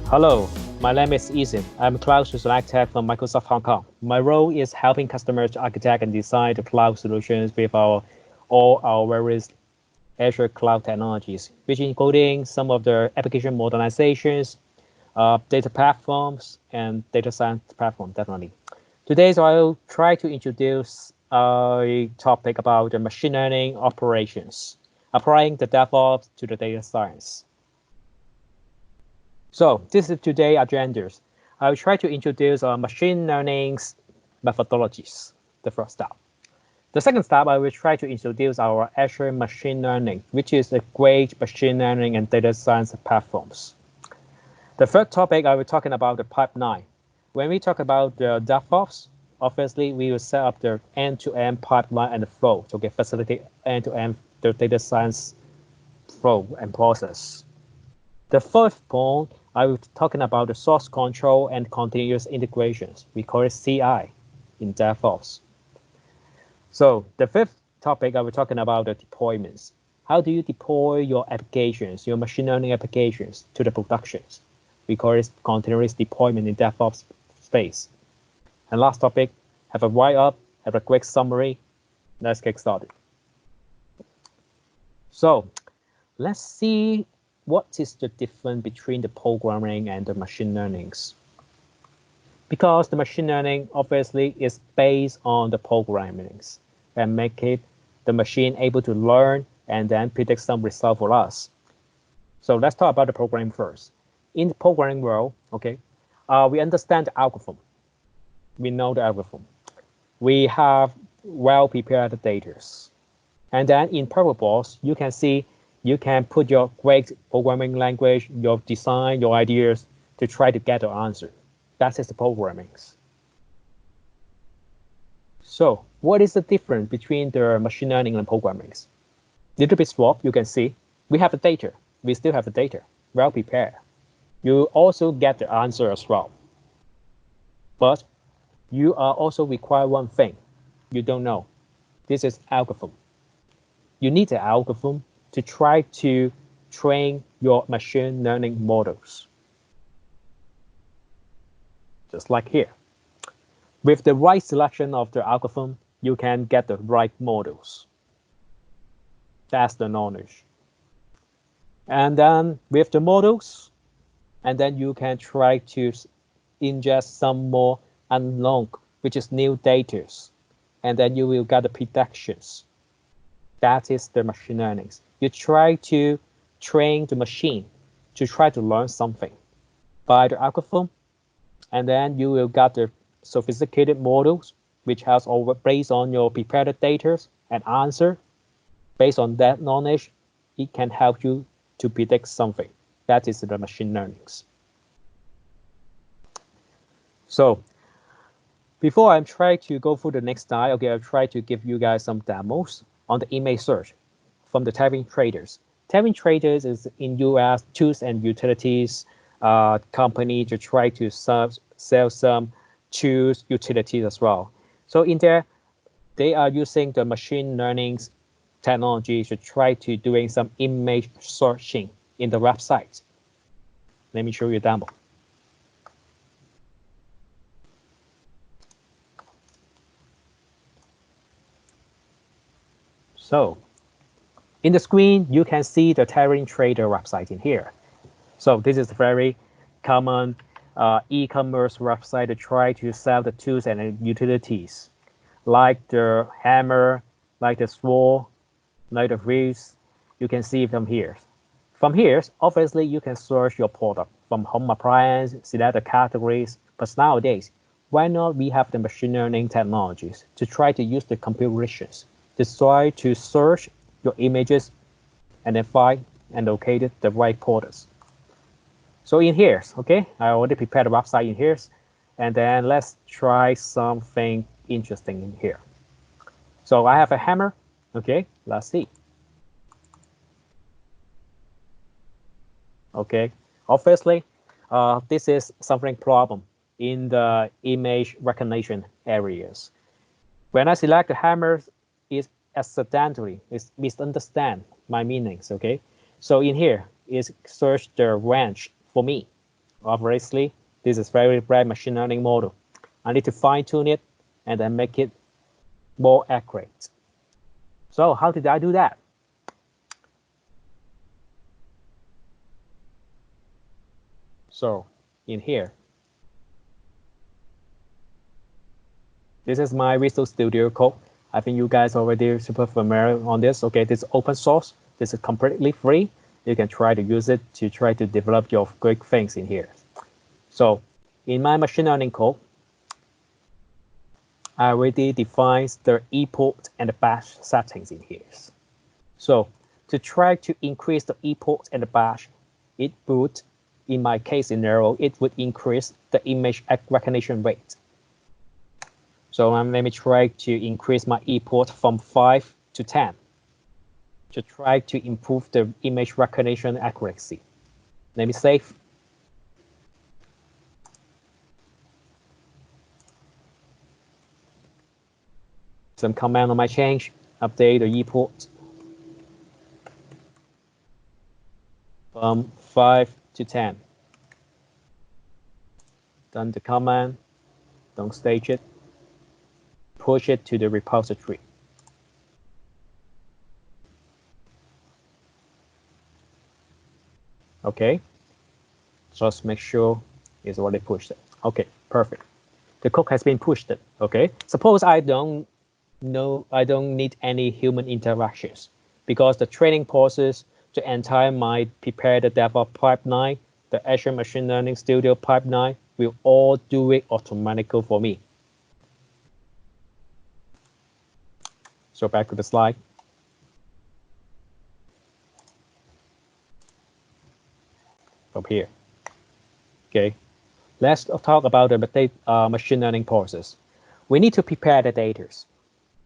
Hello, my name is Eason. I'm a cloud solution architect from Microsoft Hong Kong. My role is helping customers to architect and design the cloud solutions with all our various Azure cloud technologies, which including some of the application modernizations, data platforms, and data science platform, definitely. Today, so I'll try to introduce a topic about the machine learning operations, applying the DevOps to the data science. So this is today's agendas. I will try to introduce machine learning's methodologies, the first step. The second step, I will try to introduce our Azure Machine Learning, which is a great machine learning and data science platforms. The third topic, I will talking about the pipeline. When we talk about the DevOps, obviously we will set up the end-to-end pipeline and the flow to facilitate end-to-end the data science flow and process. The fourth point, I will be talking about the source control and continuous integrations. We call it CI in DevOps. So the fifth topic, I will be talking about the deployments. How do you deploy your applications, your machine learning applications to the productions? We call it continuous deployment in DevOps space. And last topic, have a write-up, have a quick summary. Let's get started. So let's see what is the difference between the programming and the machine learnings. Because the machine learning obviously is based on the programming and make it the machine able to learn and then predict some result for us. So let's talk about the programming first. In the programming world, okay, we understand the algorithm. We know the algorithm. We have well-prepared data. And then in Purple you can see you can put your great programming language, your design, your ideas to try to get the answer. That is the programming. So what is the difference between the machine learning and programming? Little bit swap, you can see we have the data. We still have the data, well prepared. You also get the answer as well. But you are also require one thing you don't know. This is algorithm. You need the algorithm to try to train your machine learning models. Just like here. With the right selection of the algorithm, you can get the right models. That's the knowledge. And then with the models, and then you can try to ingest some more unknown, which is new data. And then you will get the predictions. That is the machine learning. You try to train the machine to try to learn something by the algorithm, and then you will get the sophisticated models, which has over based on your prepared data and answer. Based on that knowledge, it can help you to predict something. That is the machine learning. So before I try to go through the next slide, okay, I'll try to give you guys some demos on the image search from the Tailwind Traders. Tailwind Traders is in US tools and utilities company to try to sell some tools utilities as well. So in there, they are using the machine learning technology to try to doing some image searching in the website. Let me show you a demo. So in the screen, you can see the Tailwind Trader website in here. So this is a very common e-commerce website to try to sell the tools and utilities, like the hammer, like the sword, like the wheels. You can see from here. From here, obviously, you can search your product from home appliance, select the categories. But nowadays, why not we have the machine learning technologies to try to use the computer visions to try to search your images and then find and locate the right products. So in here, okay, I already prepared a website in here, and then let's try something interesting in here. So I have a hammer, okay, let's see. Okay, obviously, this is something problem in the image recognition areas. When I select the hammer, it's accidentally, it's misunderstand my meanings, okay? So in here is search the range for me. Obviously, this is very bad machine learning model. I need to fine tune it and then make it more accurate. So how did I do that? So in here, this is my Visual Studio code. I think you guys already super familiar on this. Okay, this is open source. This is completely free. You can try to use it to try to develop your great things in here. So in my machine learning code, I already defined the ePort and the batch settings in here. So to try to increase the ePort and the batch, it would, in my case scenario, it would increase the image recognition rate. So let me try to increase my ePort from 5 to 10 to try to improve the image recognition accuracy. Let me save. Some command on my change, update the ePort from 5 to 10. Done the command, don't stage it, push it to the repository. Okay, just make sure it's already pushed. Okay, perfect. The code has been pushed. Okay, suppose I don't need any human interactions because the training process, the entire my prepare the DevOps pipeline, the Azure Machine Learning Studio pipeline will all do it automatically for me. So back to the slide. From here. Okay, let's talk about the machine learning process. We need to prepare the data,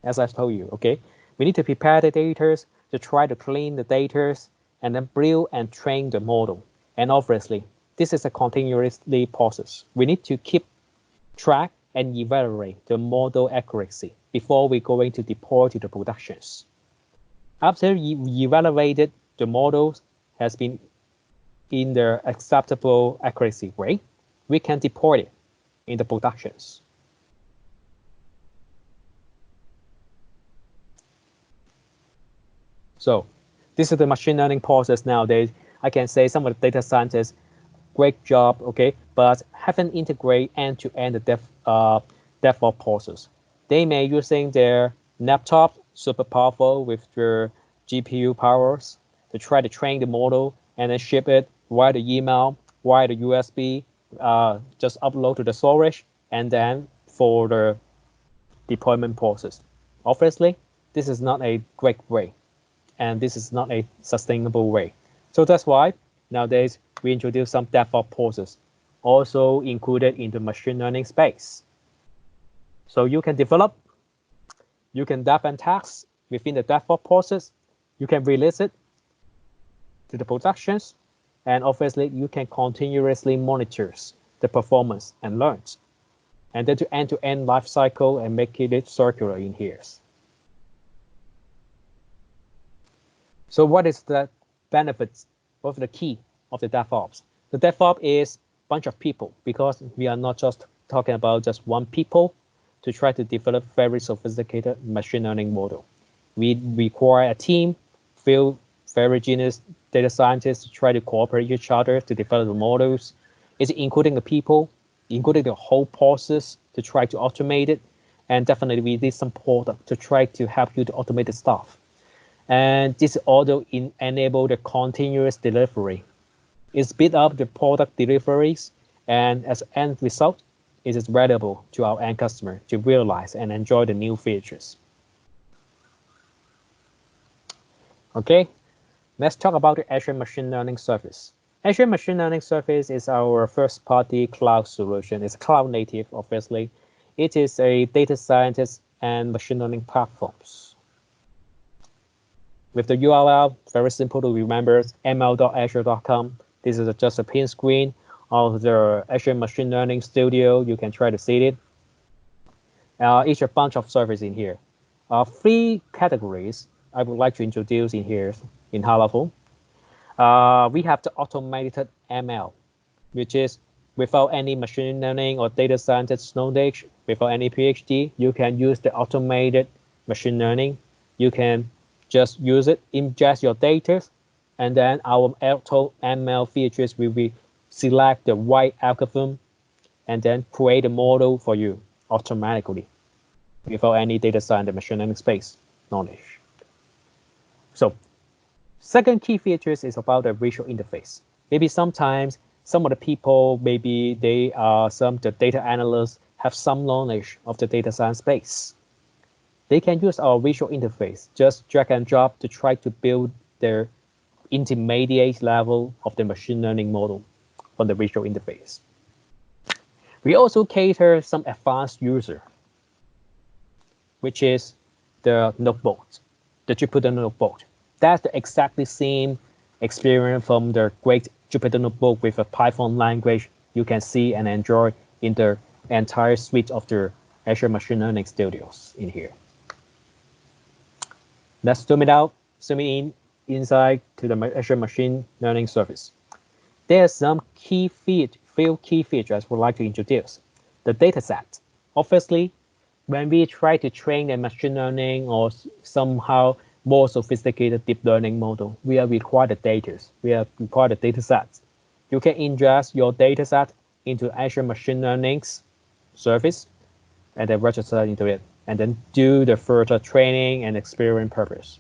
as I told you. Okay, we need to prepare the data to try to clean the data and then build and train the model. And obviously, this is a continuously process. We need to keep track and evaluate the model accuracy before we're going to deploy to the productions. After you evaluated the models has been in the acceptable accuracy rate, we can deploy it in the productions. So this is the machine learning process nowadays. I can say some of the data scientists, great job, okay, but haven't integrated end-to-end the DevOps process. They may using their laptop, super powerful with their GPU powers to try to train the model and then ship it via the email, via the USB, just upload to the storage, and then for the deployment process. Obviously, this is not a great way, and this is not a sustainable way. So that's why nowadays we introduce some DevOps process, also included in the machine learning space. So you can develop, you can dev and test within the DevOps process, you can release it to the productions, and obviously you can continuously monitor the performance and learn. And then to end-to-end life cycle and make it circular in here. So what is the benefits of the key of the DevOps? The DevOps is a bunch of people because we are not just talking about just one people to try to develop very sophisticated machine learning model. We require a team, few very genius data scientists to try to cooperate with each other to develop the models. It's including the people, including the whole process to try to automate it. And definitely we need some product to try to help you to automate the stuff. And this also enable the continuous delivery. It speed up the product deliveries, and as an end result, it is valuable to our end customer to realize and enjoy the new features. Okay, let's talk about the Azure Machine Learning Service. Azure Machine Learning Service is our first-party cloud solution. It's cloud native, obviously. It is a data scientist and machine learning platforms. With the URL, very simple to remember, ml.azure.com. This is just a print screen of the Azure Machine Learning Studio. You can try to see it. Each a bunch of services in here. Three categories I would like to introduce in here in high level. We have the automated ML. which is without any machine learning or data scientist knowledge, without any PhD, you can use the automated machine learning. You can just use it, ingest your data, and then our auto ML features will be select the right algorithm and then create a model for you automatically without any data science and machine learning space knowledge. So second key features is about the visual interface. Maybe sometimes some of the people, maybe they are the data analysts have some knowledge of the data science space. They can use our visual interface, just drag and drop to try to build their intermediate level of the machine learning model on the visual interface. We also cater some advanced user, which is the notebook, the Jupyter notebook. That's the exactly same experience from the great Jupyter notebook with a Python language you can see and enjoy in the entire suite of the Azure Machine Learning Studios in here. Let's zoom it out, zoom in inside to the Azure Machine Learning Service. There are some few key features we'd like to introduce. The data set. Obviously, when we try to train a machine learning or somehow more sophisticated deep learning model, we are required the data. We are required the data sets. You can ingest your data set into Azure Machine Learning Service and then register into it, and then do the further training and experiment purpose.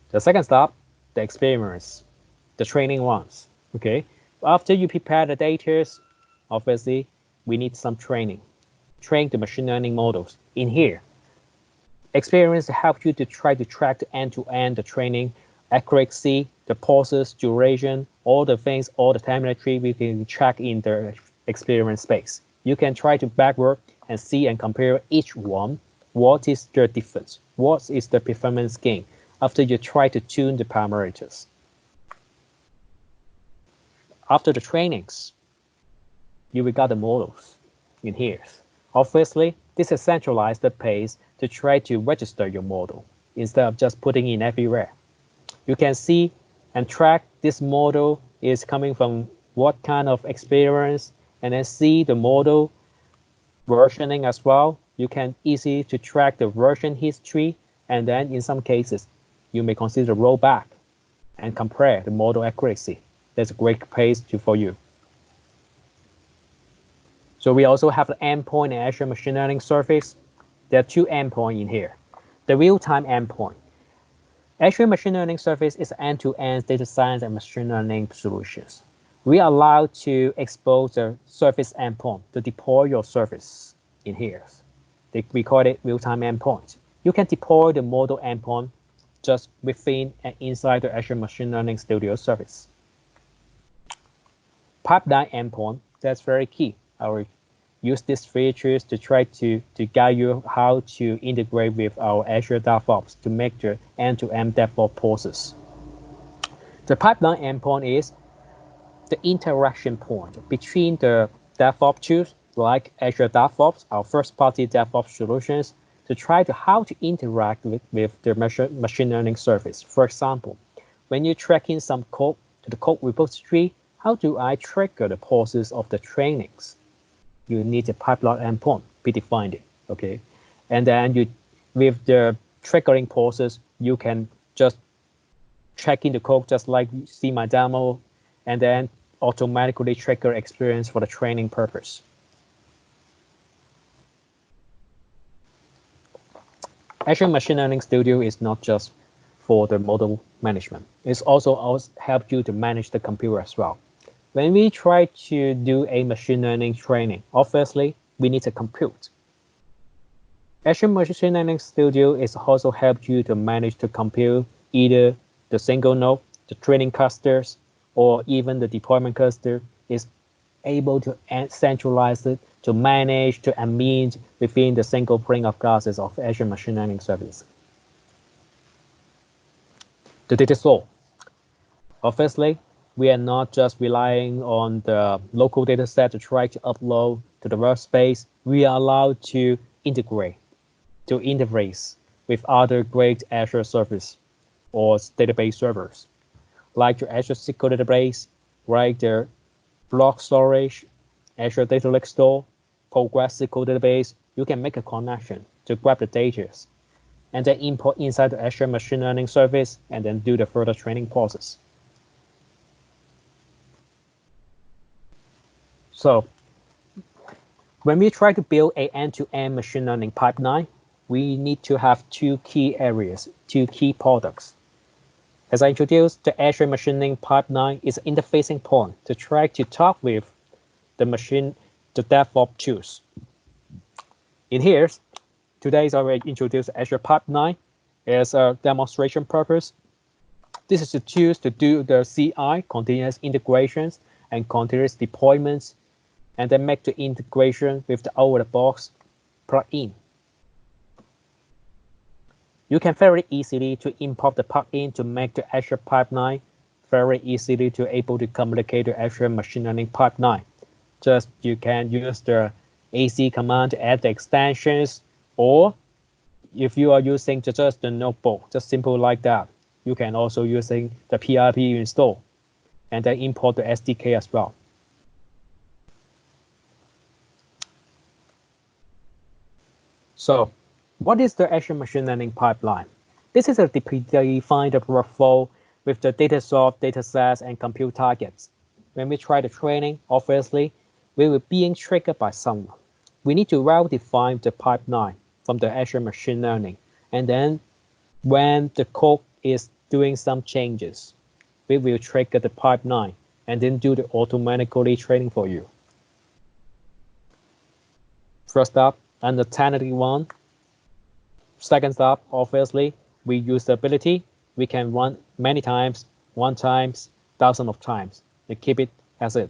The second step, the experiments, the training ones. Okay, after you prepare the data, obviously we need some training. Train the machine learning models in here. Experiments help you to try to track the end-to-end the training accuracy, the process duration, all the things, all the telemetry we can track in the experiment space. You can try to backward and see and compare each one. What is the difference? What is the performance gain after you try to tune the parameters? After the trainings, you will get the models in here. Obviously, this is centralized the pace to try to register your model instead of just putting in everywhere. You can see and track this model is coming from what kind of experience, and then see the model versioning as well. You can easily to track the version history, and then in some cases, you may consider rollback and compare the model accuracy. That's a great place for you. So we also have the endpoint in Azure Machine Learning Service. There are two endpoints in here. The real-time endpoint. Azure Machine Learning Service is end-to-end data science and machine learning solutions. We are allowed to expose the service endpoint to deploy your service in here. We call it real-time endpoint. You can deploy the model endpoint just within and inside the Azure Machine Learning Studio service. Pipeline endpoint, that's very key. I will use these features to try to guide you how to integrate with our Azure DevOps to make the end-to-end DevOps process. The pipeline endpoint is the interaction point between the DevOps tools like Azure DevOps, our first-party DevOps solutions, to try to how to interact with the machine learning service. For example, when you track in some code to the code repository, how do I trigger the process of the trainings? You need a pipeline endpoint predefined, okay? And then with the triggering process, you can just check in the code just like you see my demo, and then automatically trigger experience for the training purpose. Azure Machine Learning Studio is not just for the model management. It's also help you to manage the computer as well. When we try to do a machine learning training, obviously, we need to compute. Azure Machine Learning Studio is also help you to manage to compute either the single node, the training clusters, or even the deployment cluster is able to centralize it, to manage, to admin within the single pane of glasses of Azure Machine Learning Service. The data store. Obviously, we are not just relying on the local data set to try to upload to the workspace. We are allowed to integrate, to interface with other great Azure service or database servers, like your Azure SQL database, like the block storage, Azure Data Lake Store, PostgreSQL database. You can make a connection to grab the data and then import inside the Azure Machine Learning Service and then do the further training process. So when we try to build an end-to-end machine learning pipeline, we need to have two key areas, two key products. As I introduced, the Azure Machine Learning Pipeline is an interfacing point to try to talk with the DevOps tools. In here, today I will introduce Azure Pipeline as a demonstration purpose. This is the tools to do the CI, continuous integrations, and continuous deployments, and then make the integration with the out-of-the-box plugin. You can very easily to import the plugin to make the Azure pipeline very easily to able to communicate to Azure Machine Learning Pipeline. Just you can use the AC command to add the extensions, or if you are using just the notebook, just simple like that, you can also using the PIP install and then import the SDK as well. So what is the Azure Machine Learning Pipeline? This is a predefined workflow with the data source, data sets, and compute targets. When we try the training, obviously, we will being triggered by someone. We need to well define the pipeline from the Azure Machine Learning. And then when the code is doing some changes, we will trigger the pipeline and then do the automatically training for you. First up, understanding one. Second step, obviously, we use the ability. We can run many times, one times, thousands of times. We keep it as it.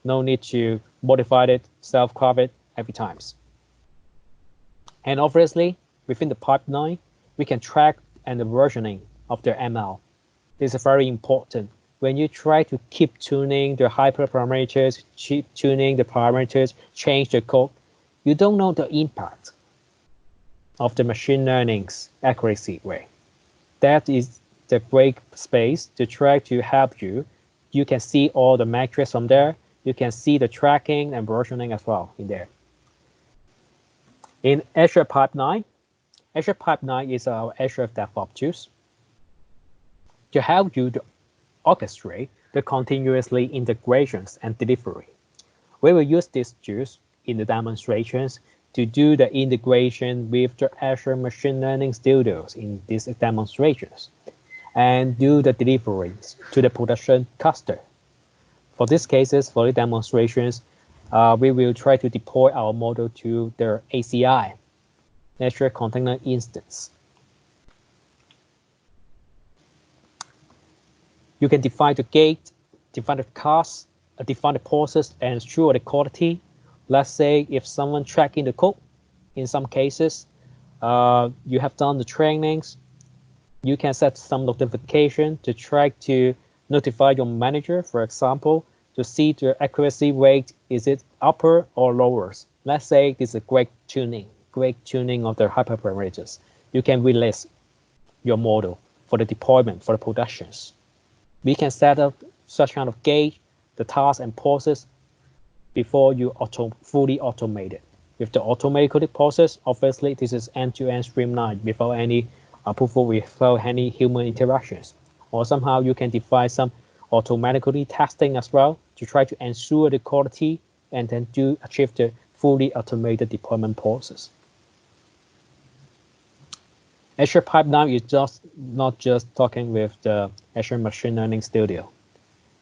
No need to modify it, self-carve it every time. And obviously, within the pipeline, we can track and the versioning of the ML. This is very important. When you try to keep tuning the hyperparameters, keep tuning the parameters, change the code, you don't know the impact of the machine learning's accuracy way. That is the great space to try to help you. You can see all the metrics from there. You can see the tracking and versioning as well in there. In Azure Pipeline is our Azure DevOps tools to help you to orchestrate the continuously integrations and delivery. We will use these tools in the demonstrations to do the integration with the Azure Machine Learning Studios in these demonstrations and do the deliveries to the production cluster. For these cases, for the demonstrations, we will try to deploy our model to the ACI, Azure Container Instance. You can define the gate, define the cost, define the process, and ensure the quality. Let's say if someone tracking the code, in some cases, you have done the trainings, you can set some notification to try to notify your manager, for example, to see the accuracy rate, is it upper or lower? Let's say this is a great tuning of the hyperparameters. You can release your model for the deployment, for the productions. We can set up such kind of gauge, the task and process before you fully automate it. With the automated process, obviously this is end-to-end streamlined without any approval, without any human interactions. Or somehow you can define some automatically testing as well to try to ensure the quality and then achieve the fully automated deployment process. Azure Pipeline is not just talking with the Azure Machine Learning Studio.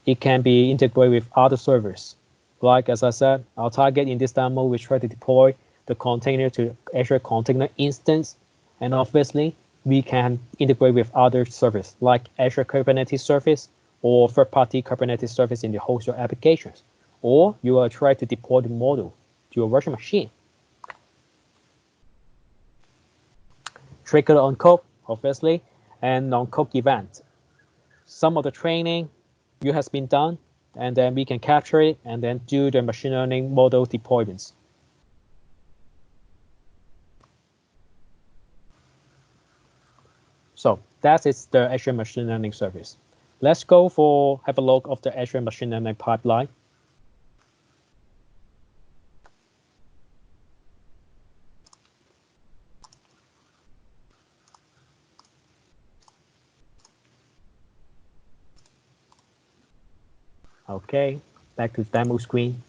It can be integrated with other servers. Like as I said, our target in this demo, we try to deploy the container to Azure Container Instance, and obviously we can integrate with other services like Azure Kubernetes Service or third-party Kubernetes Service in the host your applications, or you will try to deploy the model to your virtual machine. Trigger on code, obviously, and non-code event. Some of the training you has been done, and then we can capture it and then do the machine learning model deployments. So that is the Azure Machine Learning Service. Let's go for have a look of the Azure machine learning pipeline. Okay, back to demo screen.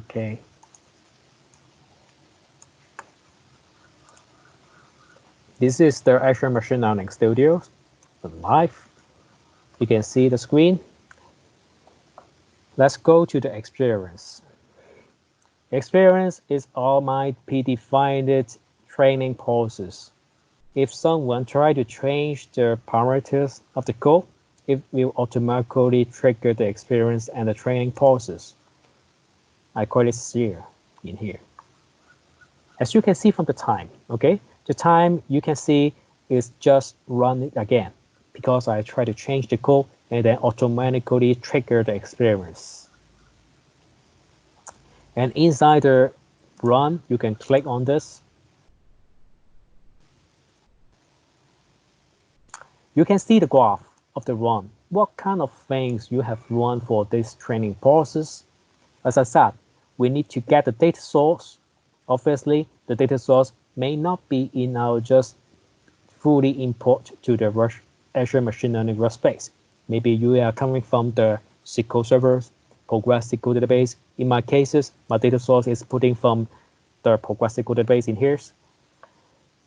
Okay. This is the Azure Machine Learning Studio live. You can see the screen. Let's go to the experience. Experience is all my predefined training process. If someone tries to change the parameters of the code, it will automatically trigger the experience and the training process. I call it here in here. As you can see from the time, okay, the time you can see is just run it again because I try to change the code and then automatically trigger the experience. And inside the run, you can click on this. You can see the graph of the run. What kind of things you have run for this training process? As I said, we need to get the data source. Obviously, the data source may not be in our just fully import to the Azure Machine Learning workspace. Maybe you are coming from the SQL servers, PostgreSQL database. In my cases, my data source is putting from the PostgreSQL database in here.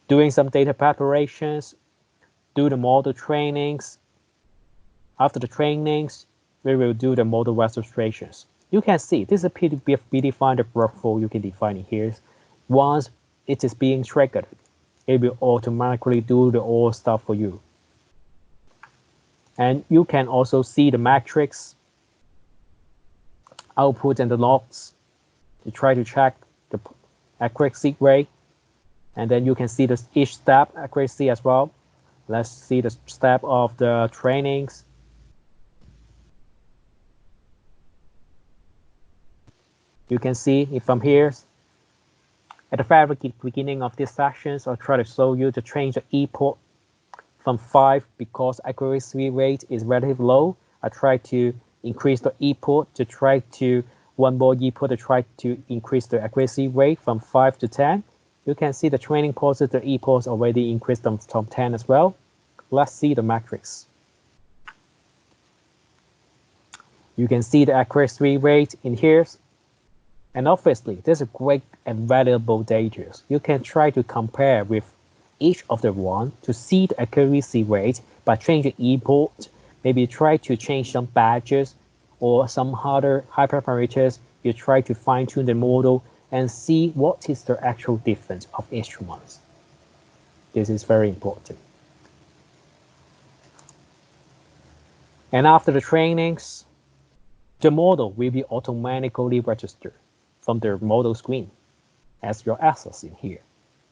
Doing some data preparations, do the model trainings. After the trainings, we will do the model registrations. You can see this is a predefined workflow you can define in here. Once it is being triggered, it will automatically do the all stuff for you. And you can also see the metrics, output and the logs to try to check the accuracy rate. And then you can see each step accuracy as well. Let's see the step of the trainings. You can see it from here. At the very beginning of this section, I'll try to show you to change the e-port from 5 because accuracy rate is relatively low. I try to increase the e-port to try to one more e-port to try to increase the accuracy rate from 5 to 10. You can see the training process, the e-ports already increased from 10 as well. Let's see the metrics. You can see the accuracy rate in here. And obviously, there's a great and valuable data. You can try to compare with each of the one to see the accuracy rate by changing e-port. Maybe try to change some badges or some other hyperparameters. You try to fine-tune the model and see what is the actual difference of each one. This is very important. And after the trainings, the model will be automatically registered from the model screen as your access in here.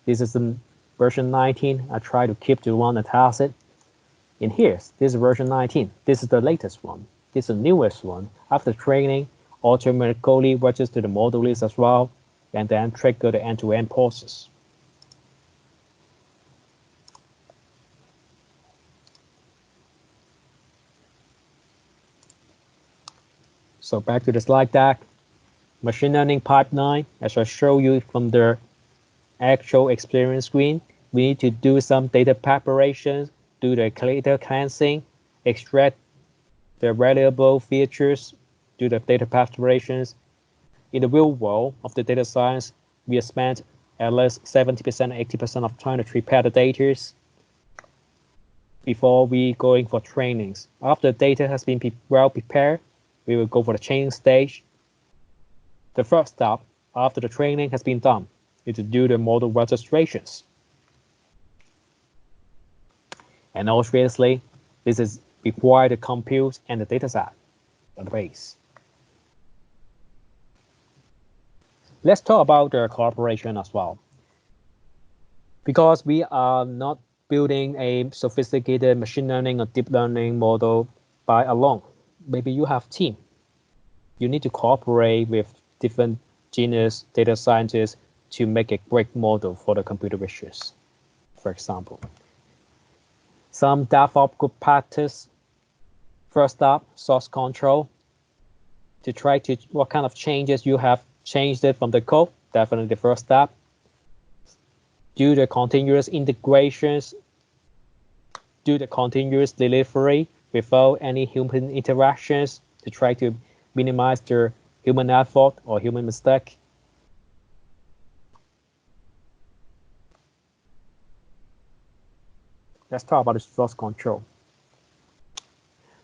This is the version 19. I try to keep the one that has it. In here, this is version 19. This is the latest one. This is the newest one. After training, automatically register the model list as well, and then trigger the end-to-end process. So back to the slide deck. Machine learning pipeline, as I show you from the actual experience screen, we need to do some data preparations, do the data cleansing, extract the valuable features, do the data preparations. In the real world of the data science, we have spent at least 70%, 80% of time to prepare the data before we going for trainings. After the data has been well prepared, we will go for the training stage. The first step after the training has been done is to do the model registrations. And obviously, this is require the compute and the dataset database. Let's talk about the collaboration as well. Because we are not building a sophisticated machine learning or deep learning model by alone. Maybe you have team. You need to cooperate with different genius data scientists to make a great model for the computer visions, for example. Some DevOps good practice. First up, source control. To try to what kind of changes you have changed it from the code, definitely the first step. Do the continuous integrations, do the continuous delivery without any human interactions to try to minimize the human effort or human mistake. Let's talk about the source control.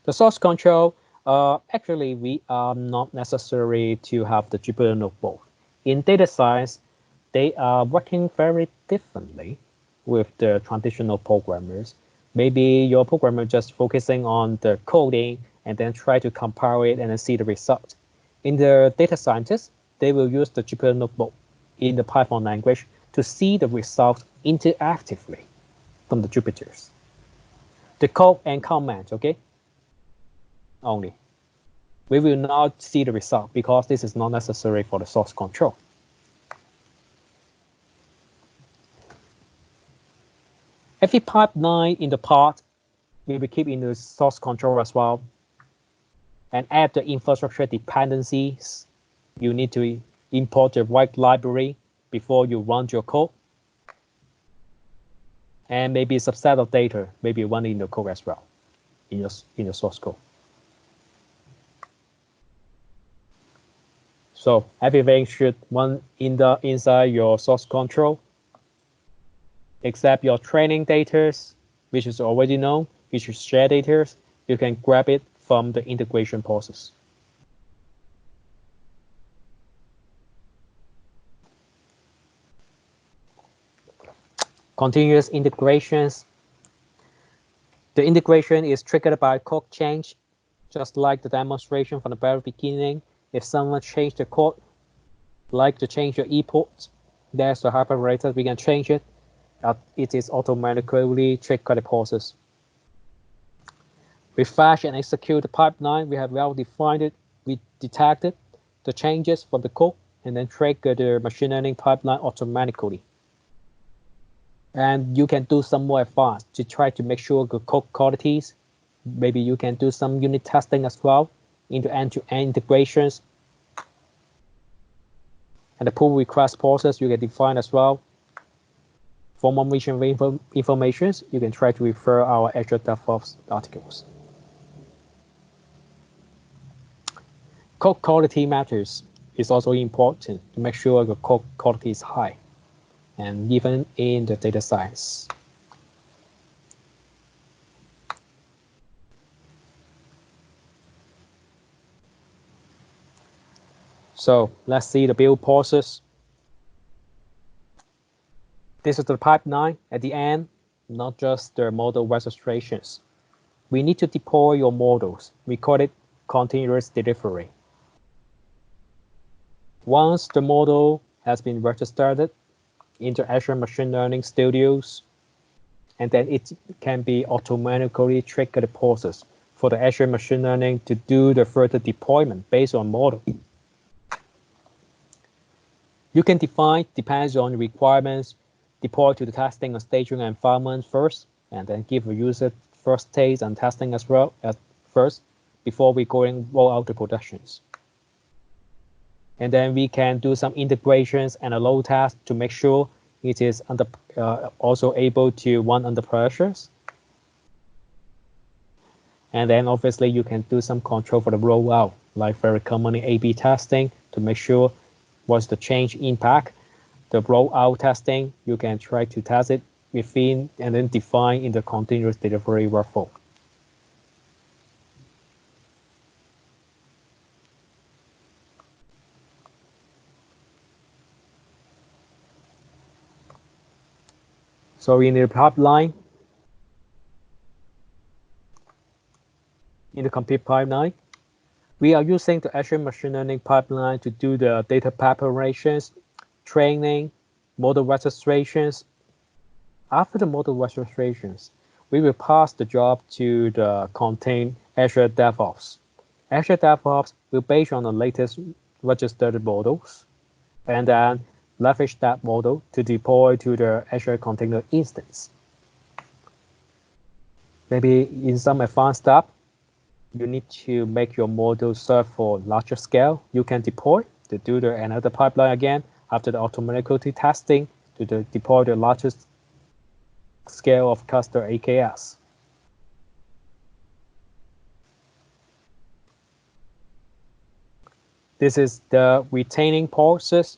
The source control, actually, we are not necessary to have the Jupyter Notebook. In data science, they are working very differently with the traditional programmers. Maybe your programmer just focusing on the coding and then try to compile it and then see the result. In the data scientists, they will use the Jupyter Notebook in the Python language to see the result interactively from the Jupyters. The code and comment, okay? Only. We will not see the result because this is not necessary for the source control. Every pipeline in the pod, we will keep in the source control as well. And add the infrastructure dependencies. You need to import the right library before you run your code. And maybe a subset of data, maybe run in the code as well, in your source code. So everything should run inside your source control, except your training data, which is already known, which is shared data. You can grab it from the integration process. Continuous integrations. The integration is triggered by code change, just like the demonstration from the very beginning. If someone changed the code, like to change your e-port, there's the hyperparameter, we can change it. It is automatically triggered the process. We fetch and execute the pipeline. We have well defined it. We detected the changes from the code and then trigger the machine learning pipeline automatically. And you can do some more advanced to try to make sure the code qualities. Maybe you can do some unit testing as well into end-to-end integrations. And the pull request process you can define as well. For more mission information, you can try to refer our Azure DevOps articles. Code quality matters. It's also important to make sure the code quality is high, and even in the data science. So let's see the build process. This is the pipeline at the end, not just the model registrations. We need to deploy your models. We call it continuous delivery. Once the model has been registered into Azure Machine Learning Studios, and then it can be automatically triggered the process for the Azure Machine Learning to do the further deployment based on model. You can define, depends on requirements, deploy to the testing and staging environment first, and then give the user first taste and testing as well at first before we roll out the productions. And then we can do some integrations and a load test to make sure it is also able to run under pressures. And then obviously you can do some control for the rollout, like very commonly A/B testing to make sure what's the change impact. The rollout testing, you can try to test it within and then define in the continuous delivery workflow. So in the pipeline, in the compute pipeline, we are using the Azure Machine Learning pipeline to do the data preparations, training, model registrations. After the model registrations, we will pass the job to the contain Azure DevOps. Azure DevOps will base on the latest registered models and then leverage that model to deploy to the Azure Container Instance. Maybe in some advanced step, you need to make your model serve for larger scale. You can deploy to do another pipeline again after the automatically testing to deploy the largest scale of cluster AKS. This is the retaining process.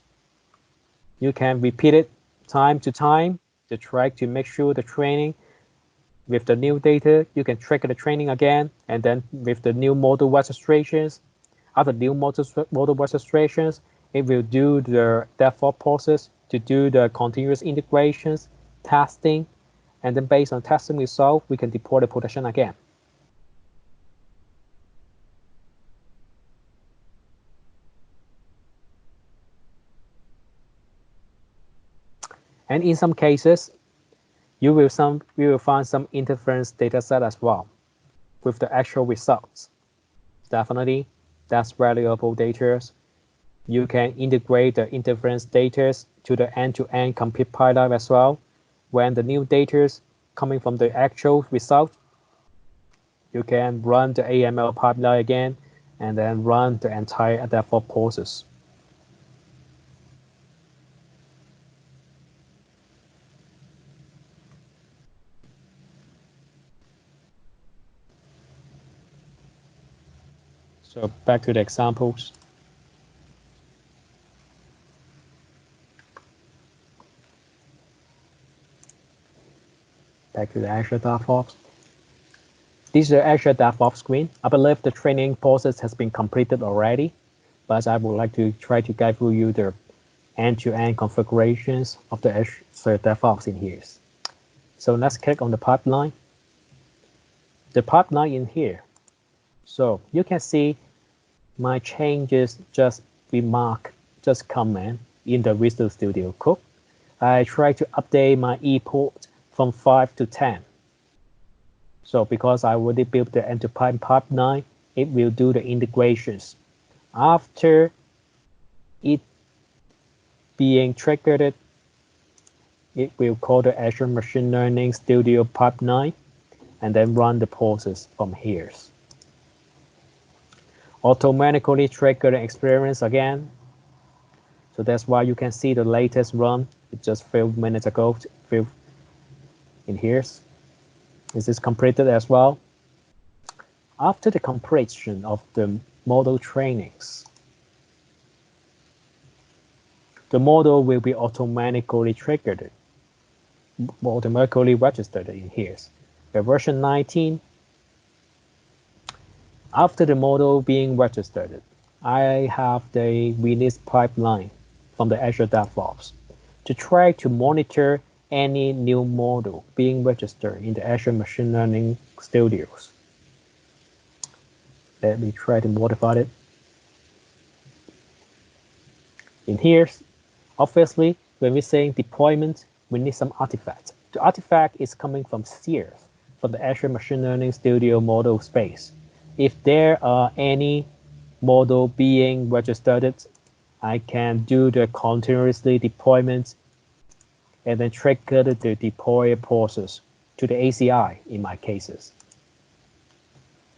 You can repeat it time to time to try to make sure the training with the new data, you can trigger the training again, and then with the new model registrations, after new model registrations, it will do the DevOps process to do the continuous integrations, testing, and then based on testing result, we can deploy the production again. And in some cases, you will find some interference data set as well with the actual results. Definitely, that's valuable data. You can integrate the interference data to the end-to-end compute pipeline as well. When the new data coming from the actual result, you can run the AML pipeline again and then run the entire DevOps process. So back to the examples. Back to the Azure DevOps. This is the Azure DevOps screen. I believe the training process has been completed already, but I would like to try to guide through you the end-to-end configurations of the Azure DevOps in here. So let's click on the pipeline. The pipeline in here. So you can see my changes just comment in the Visual Studio Code. I try to update my E port from 5 to 10. So because I already built the enterprise pipeline, it will do the integrations. After it being triggered, it will call the Azure Machine Learning Studio pipeline and then run the process from here. Automatically trigger the experience again. So that's why you can see the latest run just a few minutes ago in here. This is completed as well. After the completion of the model trainings, the model will be automatically triggered, automatically registered in here. The version 19, after the model being registered, I have the release pipeline from the Azure DevOps to try to monitor any new model being registered in the Azure Machine Learning Studios. Let me try to modify it. In here, obviously, when we're saying deployment, we need some artifact. The artifact is coming from Sears, from the Azure Machine Learning Studio model space. If there are any model being registered, I can do the continuously deployment and then trigger the deploy process to the ACI in my cases.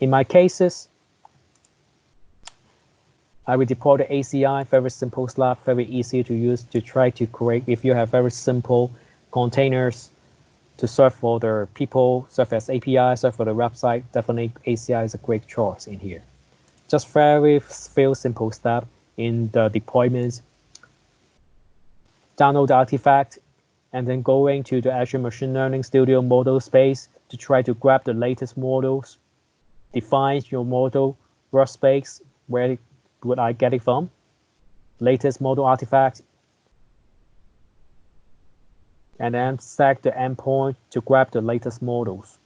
In my cases, I will deploy the ACI, very simple slab, very easy to use to try to create. If you have very simple containers to serve for the people, serve as API, serve for the website, definitely ACI is a great choice in here. Just very few simple steps in the deployment. Download the artifact, and then going to the Azure Machine Learning Studio model space to try to grab the latest models, define your model workspace, where would I get it from, latest model artifact, and then set the endpoint to grab the latest models.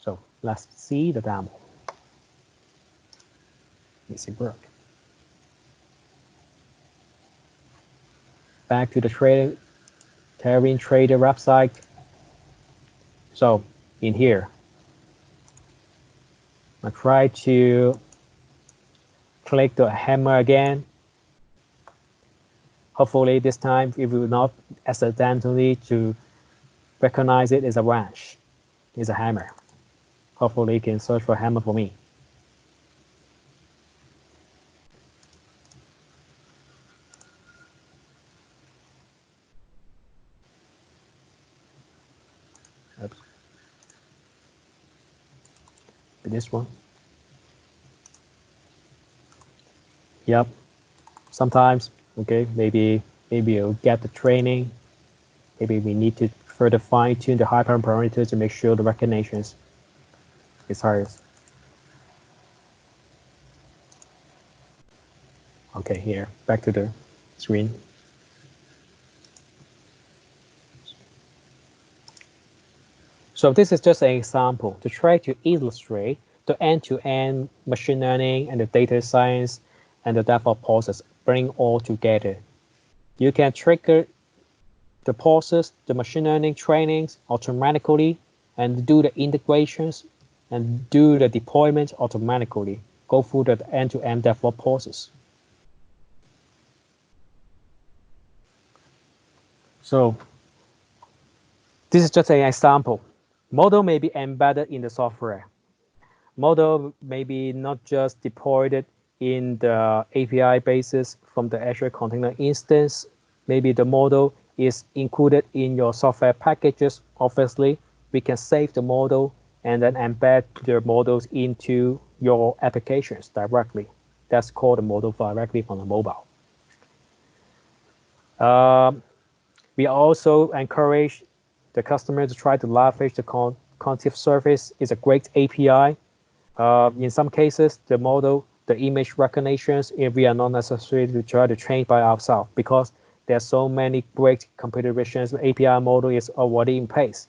So let's see the demo. Is it work? Back to the Tailwind Trader website. So in here, I try to click the hammer again. Hopefully this time it will not accidentally to recognize it as a wrench. It's a hammer. Hopefully you can search for hammer for me. Oops. This one. Yep. Sometimes, okay, maybe you'll get the training. Maybe we need to further fine-tune the hyperparameters to make sure the recognition is highest. Okay, here, back to the screen. So this is just an example to try to illustrate the end-to-end machine learning and the data science and the DevOps process, bring all together. You can trigger the process, the machine learning trainings automatically, and do the integrations and do the deployment automatically. Go through the end-to-end DevOps process. So this is just an example. Model may be embedded in the software. Model may be not just deployed in the API basis from the Azure Container Instance. Maybe the model is included in your software packages. Obviously, we can save the model and then embed the models into your applications directly. That's called the model directly from the mobile. We also encourage the customer to try to leverage the Container Service. It's a great API. In some cases, the model, the image recognitions, if we are not necessary to try to train by ourselves because there are so many great computer vision. The API model is already in place.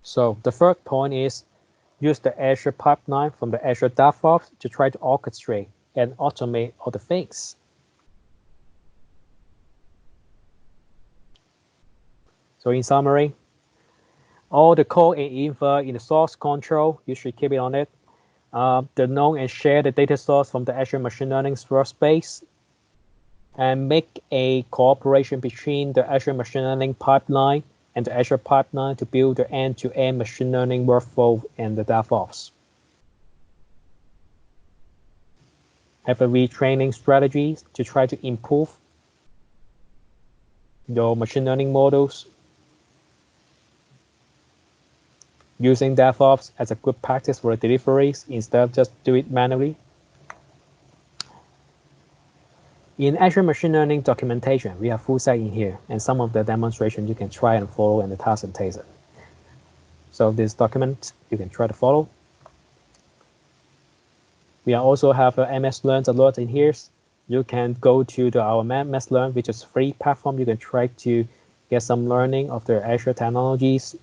So the third point is use the Azure pipeline from the Azure DevOps to try to orchestrate and automate all the things. So in summary, all the code and info in the source control, you should keep it on it. The known and share the data source from the Azure Machine Learning workspace, and make a cooperation between the Azure Machine Learning pipeline and the Azure pipeline to build the end-to-end machine learning workflow and the DevOps. Have a retraining strategy to try to improve your machine learning models. Using DevOps as a good practice for the deliveries instead of just do it manually. In Azure Machine Learning documentation, we have full set in here, and some of the demonstrations you can try and follow in the task and taser. So this document you can try to follow. We also have a MS Learn alert in here. You can go to our MS Learn, which is free platform. You can try to get some learning of the Azure technologies.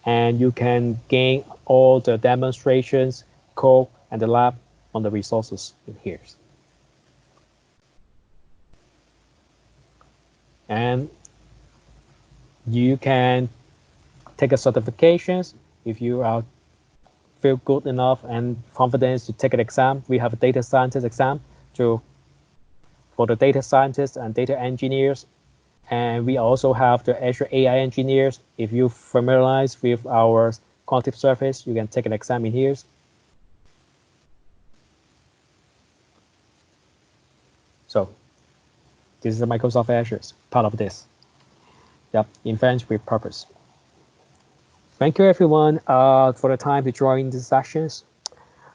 And you can gain all the demonstrations, code, and the lab on the resources in here. And you can take a certifications if you are feel good enough and confident to take an exam. We have a data scientist exam for the data scientists and data engineers. And we also have the Azure AI engineers. If you familiarize with our Container Service, you can take an exam in here. So this is the Microsoft Azure part of this. Yep, invent with purpose. Thank you everyone for the time to join these sessions.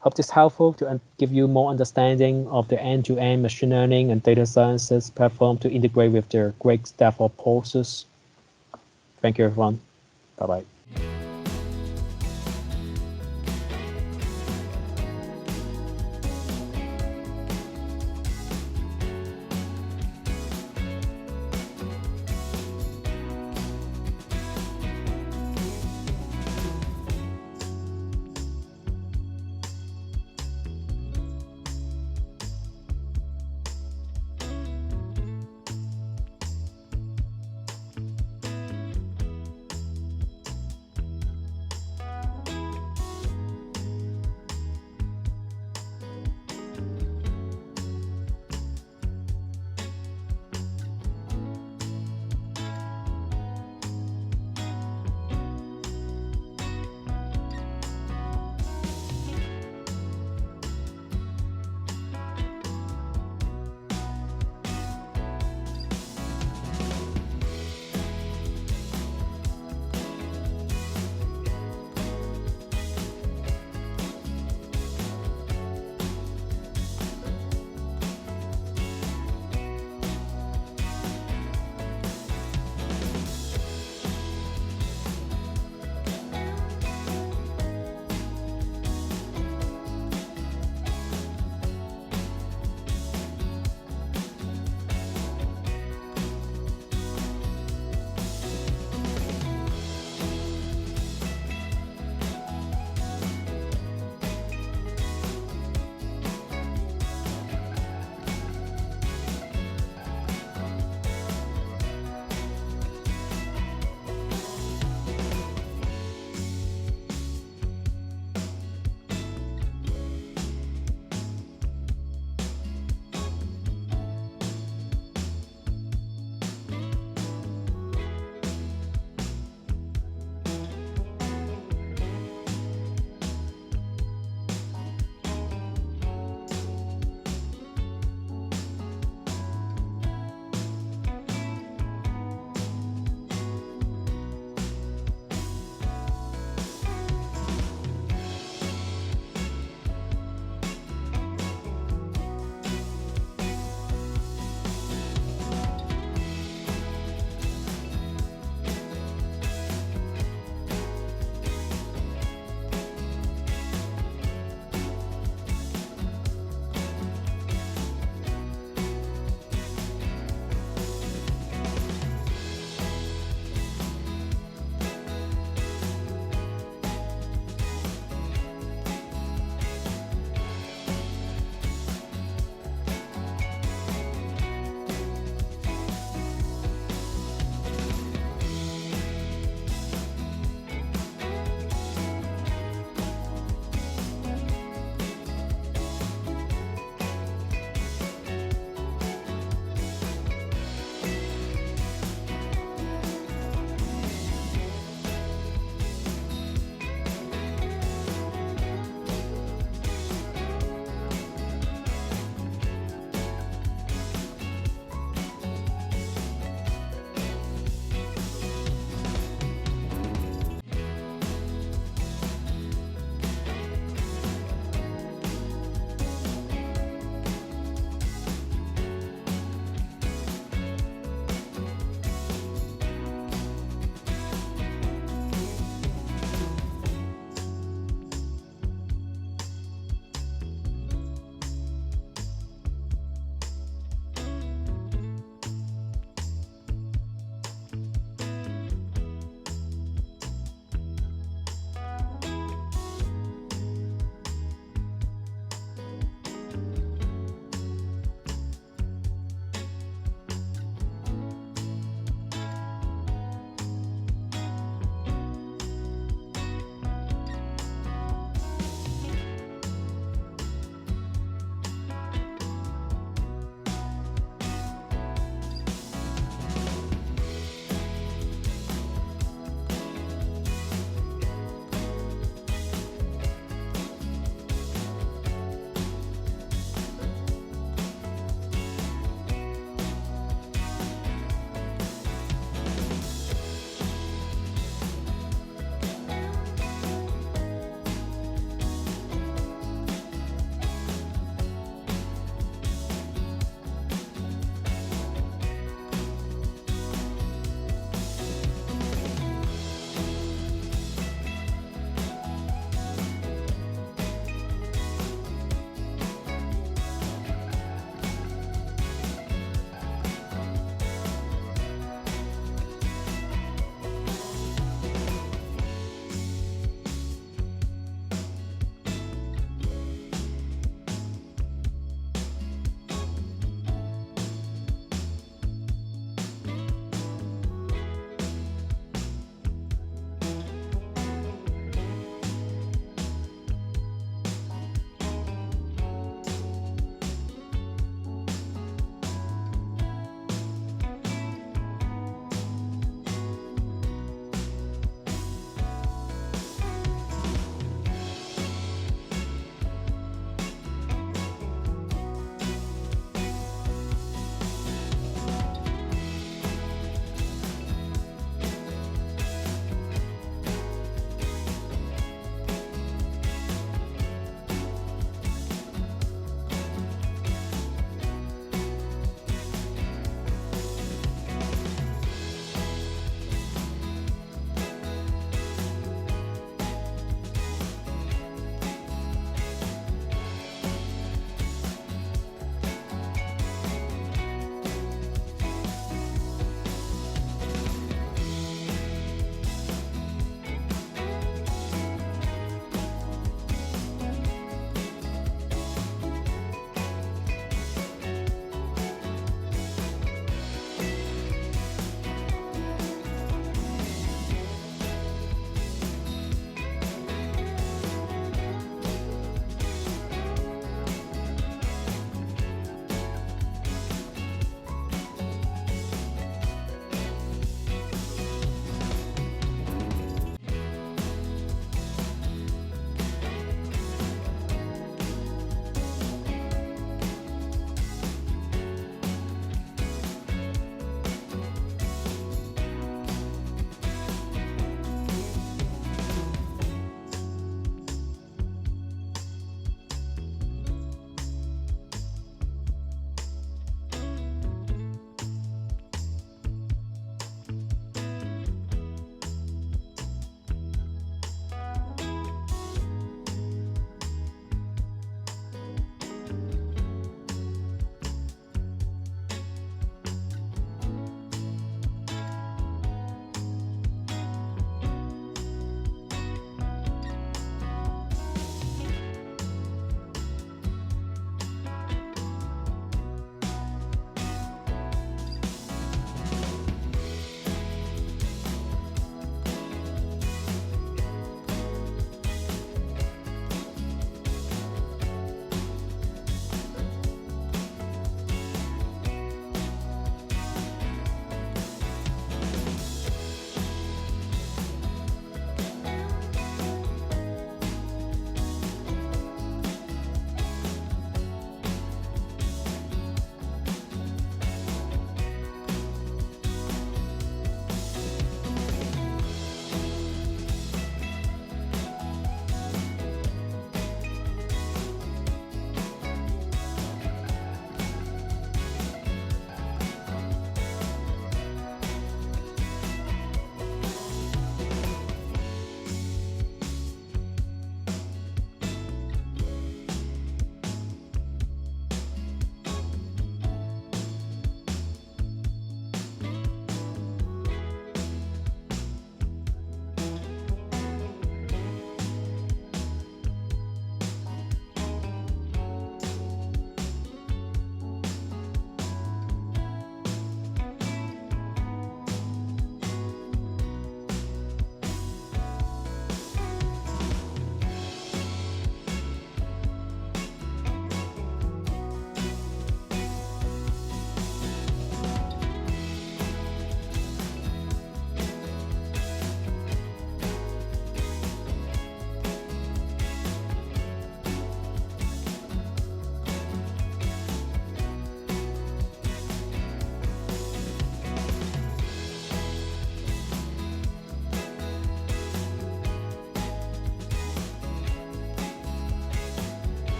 Hope this is helpful to give you more understanding of the end-to-end machine learning and data sciences platform to integrate with their great DevOps process. Thank you everyone. Bye-bye.